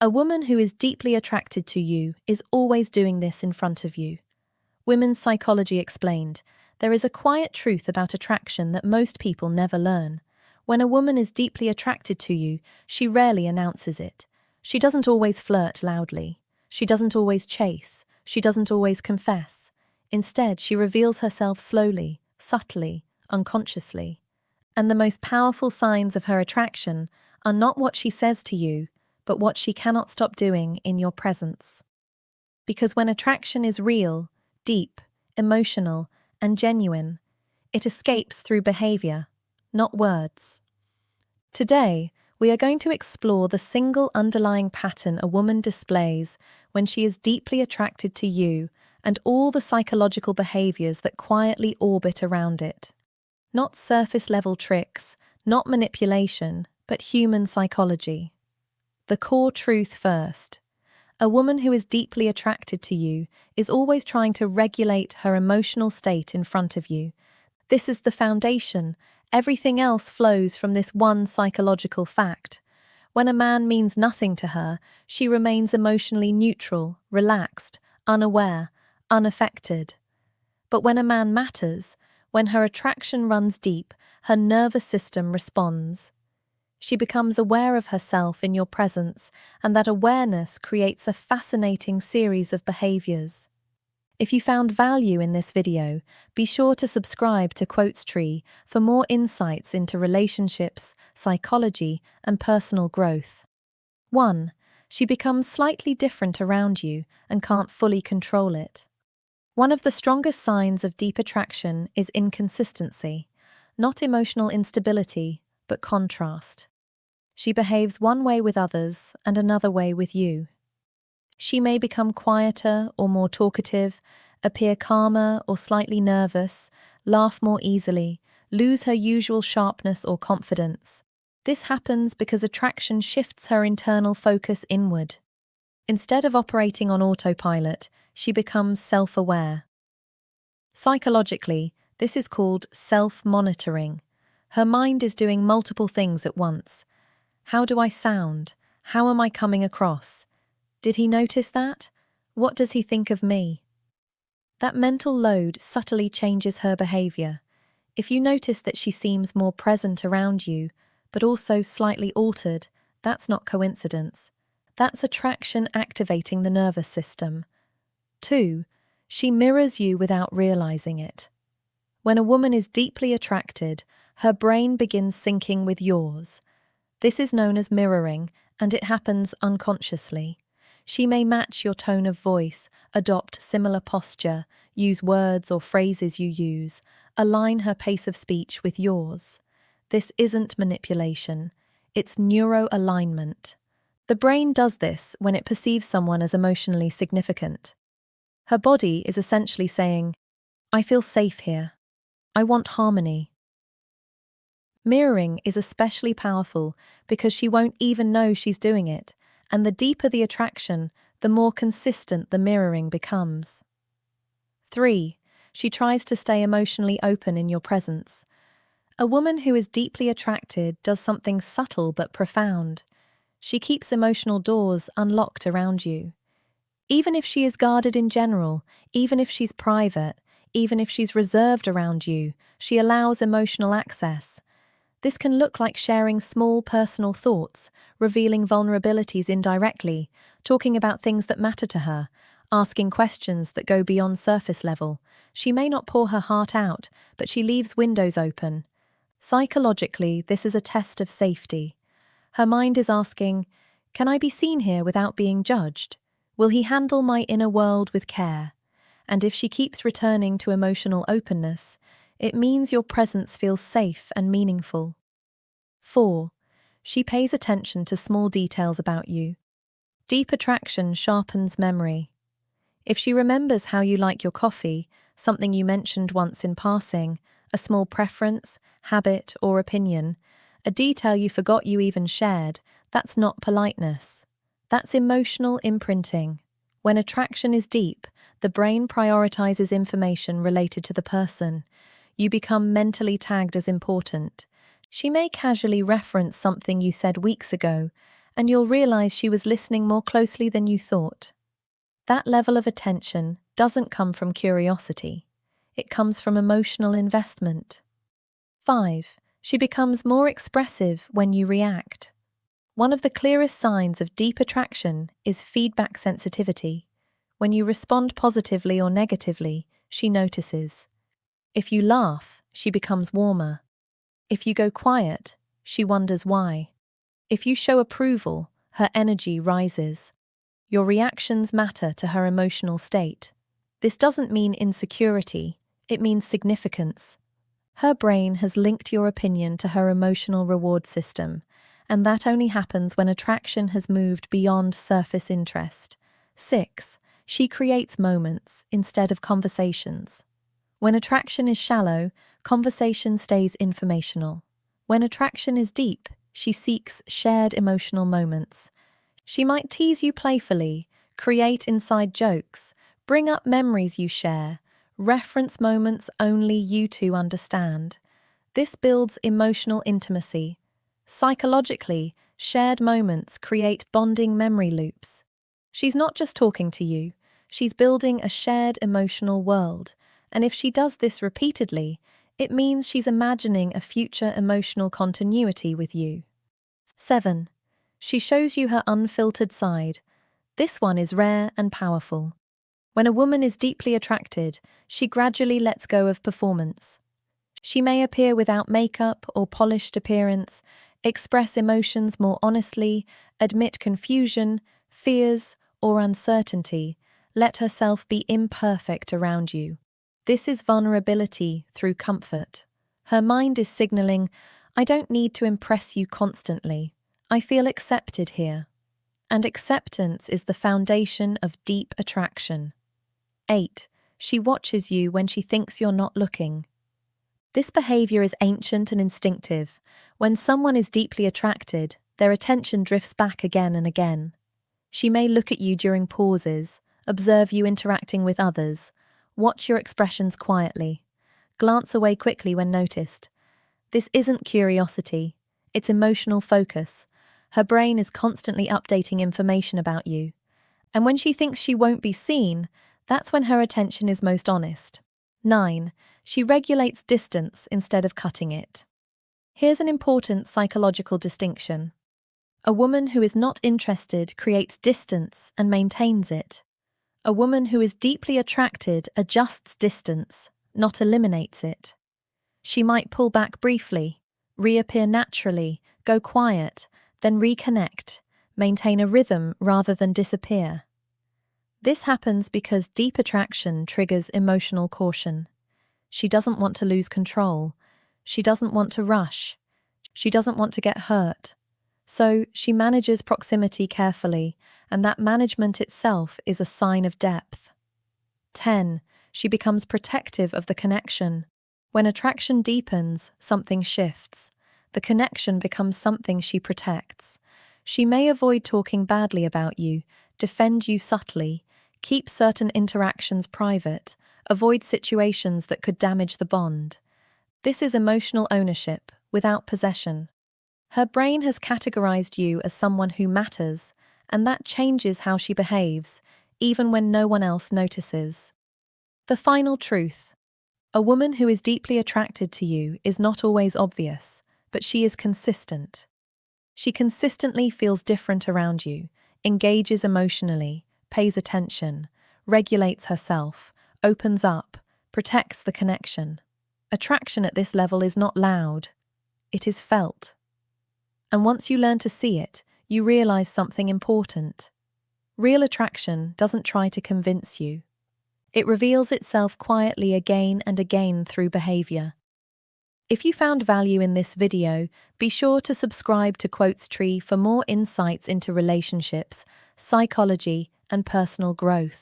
A woman who is deeply attracted to you is always doing this in front of you. Women's Psychology Explained. There is a quiet truth about attraction that most people never learn. When a woman is deeply attracted to you, she rarely announces it. She doesn't always flirt loudly. She doesn't always chase. She doesn't always confess. Instead, she reveals herself slowly, subtly, unconsciously. And the most powerful signs of her attraction are not what she says to you, but what she cannot stop doing in your presence. Because when attraction is real, deep, emotional, and genuine, it escapes through behavior, not words. Today, we are going to explore the single underlying pattern a woman displays when she is deeply attracted to you and all the psychological behaviors that quietly orbit around it. Not surface-level tricks, not manipulation, but human psychology. The core truth first. A woman who is deeply attracted to you is always trying to regulate her emotional state in front of you. This is the foundation. Everything else flows from this one psychological fact. When a man means nothing to her, she remains emotionally neutral, relaxed, unaware, unaffected. But when a man matters, when her attraction runs deep, her nervous system responds. She becomes aware of herself in your presence, and that awareness creates a fascinating series of behaviors. If you found value in this video, be sure to subscribe to Quotes Tree for more insights into relationships, psychology, and personal growth. 1. She becomes slightly different around you and can't fully control it. One of the strongest signs of deep attraction is inconsistency, not emotional instability, but contrast. She behaves one way with others and another way with you. She may become quieter or more talkative, appear calmer or slightly nervous, laugh more easily, lose her usual sharpness or confidence. This happens because attraction shifts her internal focus inward. Instead of operating on autopilot, she becomes self-aware. Psychologically, this is called self-monitoring. Her mind is doing multiple things at once. How do I sound? How am I coming across? Did he notice that? What does he think of me? That mental load subtly changes her behavior. If you notice that she seems more present around you, but also slightly altered, that's not coincidence. That's attraction activating the nervous system. 2. She mirrors you without realizing it. When a woman is deeply attracted, her brain begins syncing with yours. This is known as mirroring, and it happens unconsciously. She may match your tone of voice, adopt similar posture, use words or phrases you use, align her pace of speech with yours. This isn't manipulation, it's neuro-alignment. The brain does this when it perceives someone as emotionally significant. Her body is essentially saying, "I feel safe here. I want harmony." Mirroring is especially powerful because she won't even know she's doing it, and the deeper the attraction, the more consistent the mirroring becomes. 3. She tries to stay emotionally open in your presence. A woman who is deeply attracted does something subtle but profound. She keeps emotional doors unlocked around you. Even if she is guarded in general, even if she's private, even if she's reserved around you, she allows emotional access. This can look like sharing small personal thoughts, revealing vulnerabilities indirectly, talking about things that matter to her, asking questions that go beyond surface level. She may not pour her heart out, but she leaves windows open. Psychologically, this is a test of safety. Her mind is asking, "Can I be seen here without being judged? Will he handle my inner world with care?" And if she keeps returning to emotional openness, it means your presence feels safe and meaningful. 4. She pays attention to small details about you. Deep attraction sharpens memory. If she remembers how you like your coffee, something you mentioned once in passing, a small preference, habit, or opinion, a detail you forgot you even shared, that's not politeness. That's emotional imprinting. When attraction is deep, the brain prioritizes information related to the person. You become mentally tagged as important. She may casually reference something you said weeks ago, and you'll realize she was listening more closely than you thought. That level of attention doesn't come from curiosity. It comes from emotional investment. 5. She becomes more expressive when you react. One of the clearest signs of deep attraction is feedback sensitivity. When you respond positively or negatively, she notices. If you laugh, she becomes warmer. If you go quiet, she wonders why. If you show approval, her energy rises. Your reactions matter to her emotional state. This doesn't mean insecurity, it means significance. Her brain has linked your opinion to her emotional reward system, and that only happens when attraction has moved beyond surface interest. 6. She creates moments instead of conversations. When attraction is shallow, conversation stays informational. When attraction is deep, she seeks shared emotional moments. She might tease you playfully, create inside jokes, bring up memories you share, reference moments only you two understand. This builds emotional intimacy. Psychologically, shared moments create bonding memory loops. She's not just talking to you, she's building a shared emotional world, and if she does this repeatedly, it means she's imagining a future emotional continuity with you. 7. She shows you her unfiltered side. This one is rare and powerful. When a woman is deeply attracted, she gradually lets go of performance. She may appear without makeup or polished appearance, express emotions more honestly, admit confusion, fears, or uncertainty, let herself be imperfect around you. This is vulnerability through comfort. Her mind is signaling, I don't need to impress you constantly. I feel accepted here. And acceptance is the foundation of deep attraction. 8. She watches you when she thinks you're not looking. This behavior is ancient and instinctive. When someone is deeply attracted, their attention drifts back again and again. She may look at you during pauses, observe you interacting with others, watch your expressions quietly, glance away quickly when noticed. This isn't curiosity, it's emotional focus. Her brain is constantly updating information about you. And when she thinks she won't be seen, that's when her attention is most honest. 9. She regulates distance instead of cutting it. Here's an important psychological distinction. A woman who is not interested creates distance and maintains it. A woman who is deeply attracted adjusts distance, not eliminates it. She might pull back briefly, reappear naturally, go quiet, then reconnect, maintain a rhythm rather than disappear. This happens because deep attraction triggers emotional caution. She doesn't want to lose control. She doesn't want to rush. She doesn't want to get hurt. So she manages proximity carefully, and that management itself is a sign of depth. 10. She becomes protective of the connection. When attraction deepens, something shifts. The connection becomes something she protects. She may avoid talking badly about you, defend you subtly, keep certain interactions private, avoid situations that could damage the bond. This is emotional ownership without possession. Her brain has categorized you as someone who matters, and that changes how she behaves, even when no one else notices. The final truth. A woman who is deeply attracted to you is not always obvious, but she is consistent. She consistently feels different around you, engages emotionally, pays attention, regulates herself, opens up, protects the connection. Attraction at this level is not loud, it is felt. And once you learn to see it, you realize something important. Real attraction doesn't try to convince you. It reveals itself quietly again and again through behavior. If you found value in this video, be sure to subscribe to Quotes Tree for more insights into relationships, psychology, and personal growth.